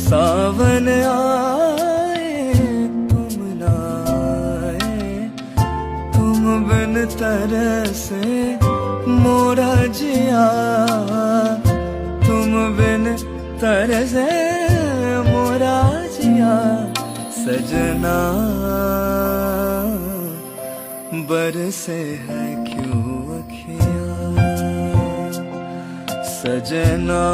सावन आए तुम ना आए, तुम बिन तरसे मोरा जिया, तुम बिन तरसे मोरा जिया। सजना बरसे है क्यों अखियाँ, सजना